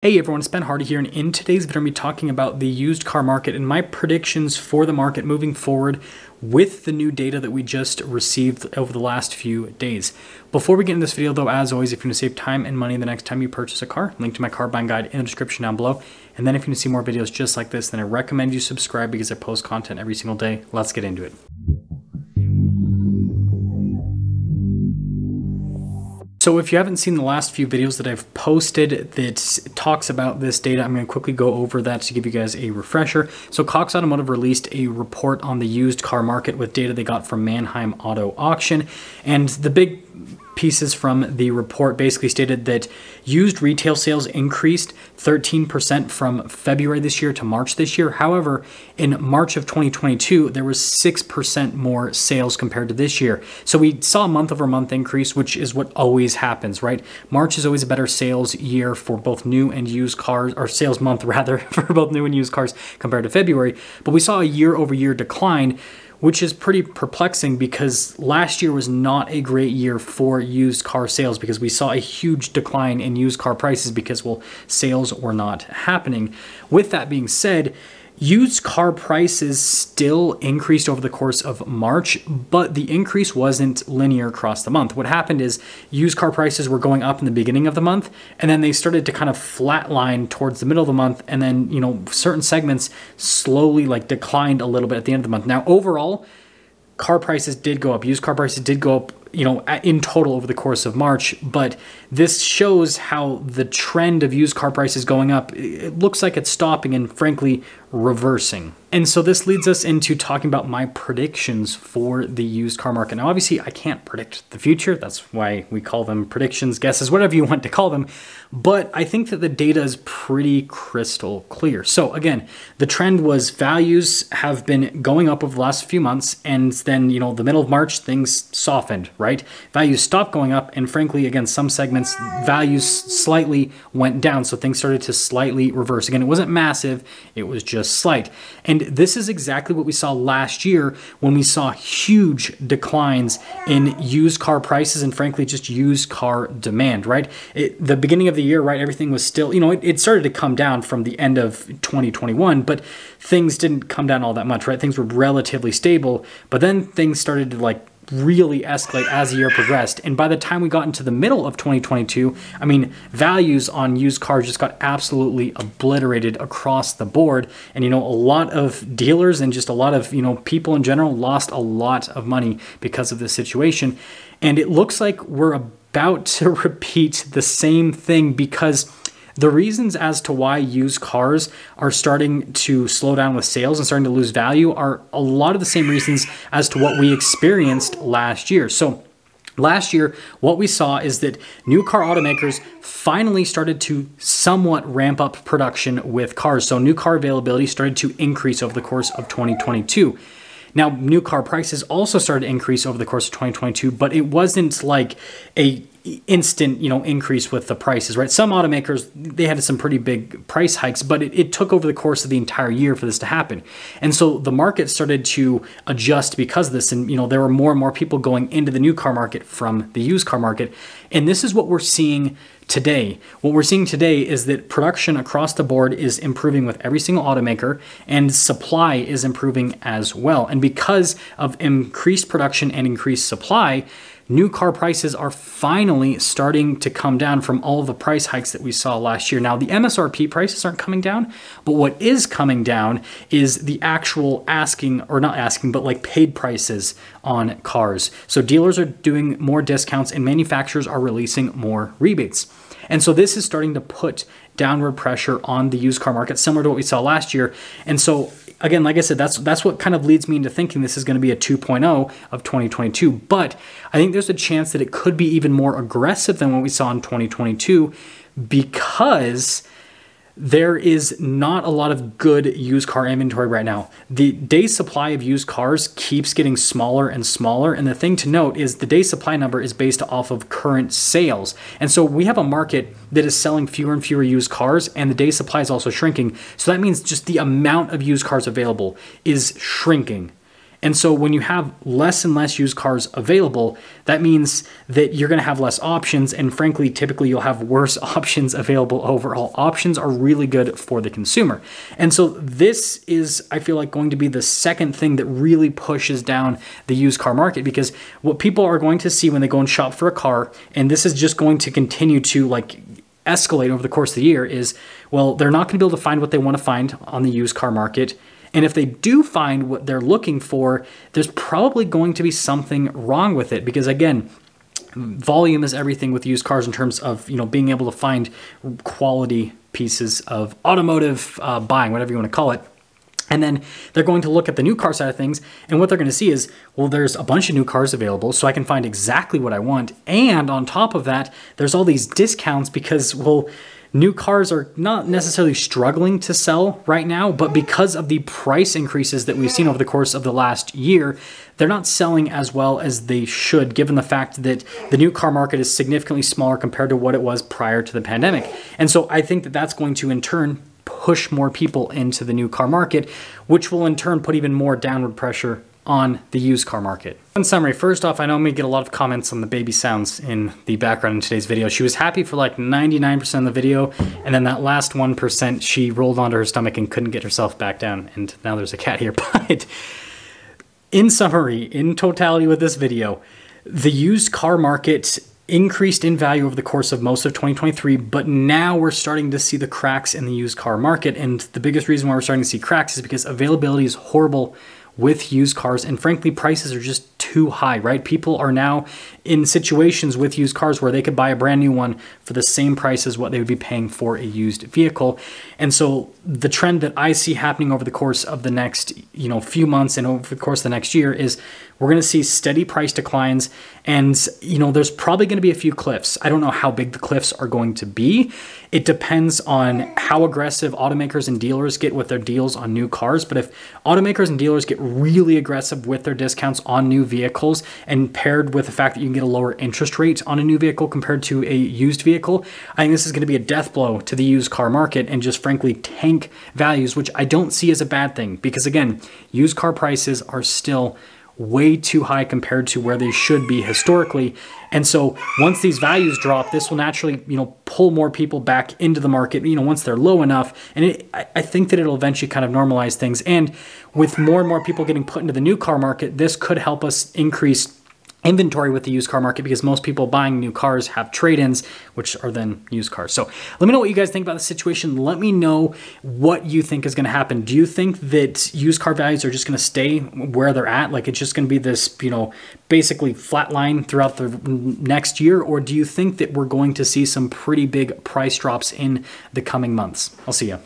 Hey everyone, it's Ben Hardy here, and in today's video I'm going to be talking about the used car market and my predictions for the market moving forward with the new data that we just received over the last few days. Before we get into this video though, as always, if you want to save time and money the next time you purchase a car, link to my car buying guide in the description down below. And then if you want to see more videos just like this, then I recommend you subscribe because I post content every single day. Let's get into it. So if you haven't seen the last few videos that I've posted that talks about this data, I'm going to quickly go over that to give you guys a refresher. So Cox Automotive released a report on the used car market with data they got from Manheim Auto Auction. And the big pieces from the report basically stated that used retail sales increased 13% from February this year to March this year. However, in March of 2022, there was 6% more sales compared to this year. So we saw a month over month increase, which is what always happens, right? March is always a better sales year for both new and used cars, or sales month rather, for both new and used cars compared to February. But we saw a year over year decline, which is pretty perplexing because last year was not a great year for used car sales because we saw a huge decline in used car prices because, well, sales were not happening. With that being said, used car prices still increased over the course of March, but the increase wasn't linear across the month. What happened is used car prices were going up in the beginning of the month, and then they started to kind of flatline towards the middle of the month, and then, you know, certain segments slowly declined a little bit at the end of the month. Now, overall, car prices did go up. Used car prices did go up, you know, in total over the course of March, but this shows how the trend of used car prices going up, it looks like it's stopping and frankly reversing. And so this leads us into talking about my predictions for the used car market. Now, obviously I can't predict the future. That's why we call them predictions, guesses, whatever you want to call them. But I think that the data is pretty crystal clear. So again, the trend was values have been going up over the last few months, and then, you know, the middle of March, things softened, right? Values stopped going up, and frankly, again, some segments, values slightly went down, so things started to slightly reverse. Again, it wasn't massive, it was just slight. And this is exactly what we saw last year when we saw huge declines in used car prices and frankly, just used car demand, right? The beginning of the year, right, everything was still, you know, it started to come down from the end of 2021, but things didn't come down all that much, right? Things were relatively stable, but then things started to really escalate as the year progressed. And by the time we got into the middle of 2022, I mean, values on used cars just got absolutely obliterated across the board. And, you know, a lot of dealers and just a lot of, you know, people in general lost a lot of money because of this situation. And it looks like we're about to repeat the same thing because the reasons as to why used cars are starting to slow down with sales and starting to lose value are a lot of the same reasons as to what we experienced last year. So last year, what we saw is that new car automakers finally started to somewhat ramp up production with cars. So new car availability started to increase over the course of 2022. Now, new car prices also started to increase over the course of 2022, but it wasn't like a instant, you know, increase with the prices, right? Some automakers, they had some pretty big price hikes, but it took over the course of the entire year for this to happen. And so the market started to adjust because of this. And, you know, there were more and more people going into the new car market from the used car market. And this is what we're seeing today. What we're seeing today is that production across the board is improving with every single automaker, and supply is improving as well. And because of increased production and increased supply, new car prices are finally starting to come down from all of the price hikes that we saw last year. Now, the MSRP prices aren't coming down, but what is coming down is the actual asking, or not asking, but paid prices on cars. So dealers are doing more discounts and manufacturers are releasing more rebates. And so this is starting to put downward pressure on the used car market, similar to what we saw last year. And so again, like I said, that's what kind of leads me into thinking this is going to be a 2.0 of 2022. But I think there's a chance that it could be even more aggressive than what we saw in 2022 because there is not a lot of good used car inventory right now. The day supply of used cars keeps getting smaller and smaller. And the thing to note is the day supply number is based off of current sales. And so we have a market that is selling fewer and fewer used cars, and the day supply is also shrinking. So that means just the amount of used cars available is shrinking. And so when you have less and less used cars available, that means that you're going to have less options. And frankly, typically you'll have worse options available overall. Options are really good for the consumer. And so this is, I feel like, going to be the second thing that really pushes down the used car market, because what people are going to see when they go and shop for a car, and this is just going to continue to like escalate over the course of the year, is, well, they're not going to be able to find what they want to find on the used car market. And if they do find what they're looking for, there's probably going to be something wrong with it, because again, volume is everything with used cars in terms of, you know, being able to find quality pieces of automotive buying, whatever you want to call it. And then they're going to look at the new car side of things, and what they're going to see is, well, there's a bunch of new cars available, so I can find exactly what I want. And on top of that, there's all these discounts because, well, new cars are not necessarily struggling to sell right now, but because of the price increases that we've seen over the course of the last year, they're not selling as well as they should, given the fact that the new car market is significantly smaller compared to what it was prior to the pandemic. And so I think that that's going to, in turn, push more people into the new car market, which will in turn put even more downward pressure on the used car market. In summary, first off, I know I'm gonna get a lot of comments on the baby sounds in the background in today's video. She was happy for like 99% of the video, and then that last 1%, she rolled onto her stomach and couldn't get herself back down, and now there's a cat here. But in summary, in totality with this video, the used car market increased in value over the course of most of 2023, but now we're starting to see the cracks in the used car market. And the biggest reason why we're starting to see cracks is because availability is horrible with used cars, and frankly, prices are just too high, right? People are now in situations with used cars where they could buy a brand new one for the same price as what they would be paying for a used vehicle. And so the trend that I see happening over the course of the next, few months and over the course of the next year is we're going to see steady price declines, and there's probably going to be a few cliffs. I don't know how big the cliffs are going to be. It depends on how aggressive automakers and dealers get with their deals on new cars. But if automakers and dealers get really aggressive with their discounts on new vehicles, and paired with the fact that you can get a lower interest rate on a new vehicle compared to a used vehicle, I think this is going to be a death blow to the used car market and just frankly tank values, which I don't see as a bad thing, because again, used car prices are still way too high compared to where they should be historically. And so once these values drop, this will naturally, pull more people back into the market, once they're low enough. And I think that it'll eventually kind of normalize things. And with more and more people getting put into the new car market, this could help us increase inventory with the used car market, because most people buying new cars have trade-ins, which are then used cars. So let me know what you guys think about the situation. Let me know what you think is going to happen. Do you think that used car values are just going to stay where they're at? Like it's just going to be this, basically flat line throughout the next year? Or do you think that we're going to see some pretty big price drops in the coming months? I'll see you.